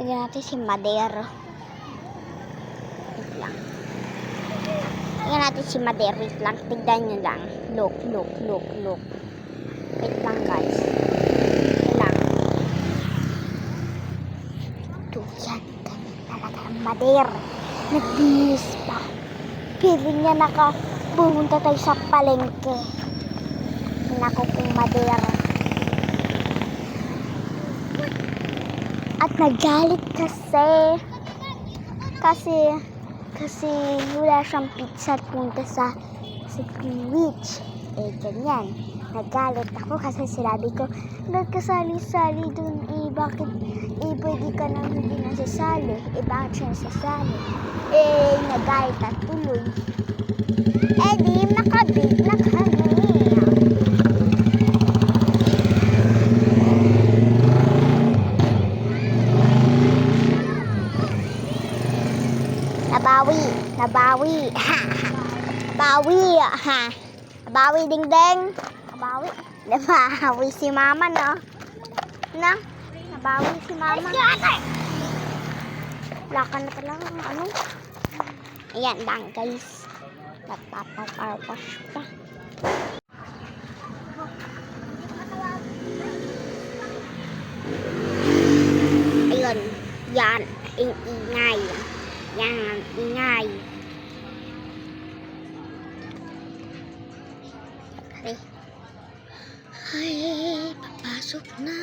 Tignan natin si Mader. Wait lang. Tignan natin si Mader. Wait lang. Tignan nyo lang. Look. Wait lang guys. Wait lang. Ito yan. Ganyan talaga ang Mader. Nagbihis pa. Feeling niya pumunta tayo sa palengke. Nako kung Mader. At nagalit kasi wala siyang pizza at punta sa beach. Eh, ganyan. Nagalit ako kasi sinabi ko, bakit kasali-sali dun? Bakit? Pwede ka nang hindi nasasali. Bakit siya nasasali? Nagalit at tuloy. Di makabig na kami. Nabawi. Nabawi ding. Nabawi si mama, no? Nabawi si mama. Wala ka na talaga, ano? Ayan lang, guys. Nagpapaparwash pa. Ayun. Yan. Ingay. Yan, ingay. Ay, papasok na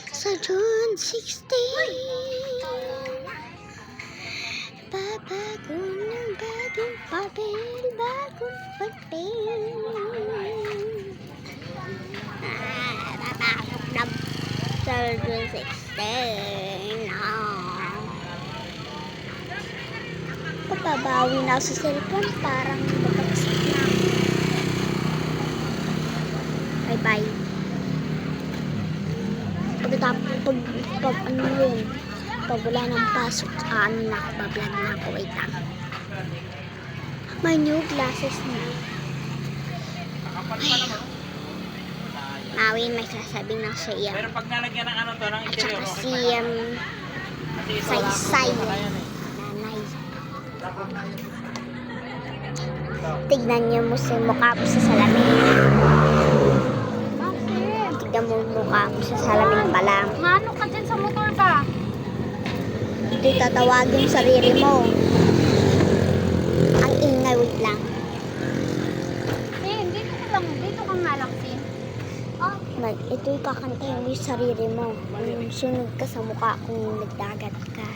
sa June 16. Babago ng bagong papel, bagong papel. Papasok na sa June 16. Papabawi na sa cellphone, parang babagsak na ako. Bye-bye. Pag wala ng pasok, nakabablog na ako. Wait lang. My new glasses na. Mawin, may sasabing ng siya. Pero pag nalagyan ng ano to, ng interior, at saka si Saysay. Nanay. Tignan niyo mo si mukha mo sa salamin. Tignan mo mukha mo sa salamin pa lang. Ano ka dyan sa motor ba? Ito'y tatawagin sarili mo. Ang ingay, wait lang. Dito ka nga lang, Sin. Ito'y kakantayin mo yung sarili mo. Sunod ka sa mukha kung nagdagat ka.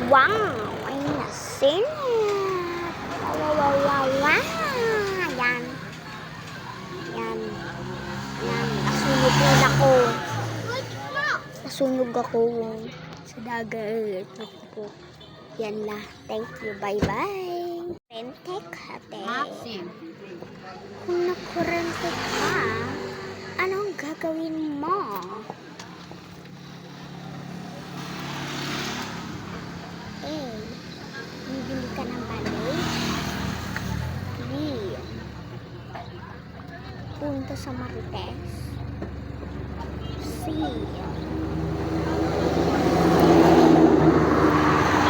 Wow! Ay nasin! Wow! Yan. Nasunog ako sa dagat. Yan lang. Thank you. Bye-bye. Rente ka, te. Sin. Kung nakurente ka, anong gagawin mo? Bibili ka ng balay? Punta sa Marites?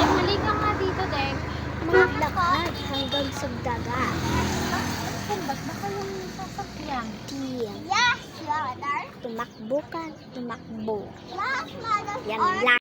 Mali ka nga dito, Dek. Maglakad hanggang sa dagat. Ba't ba kayong sasakyan? Tumakbo ka, tumakbo. Yan lang.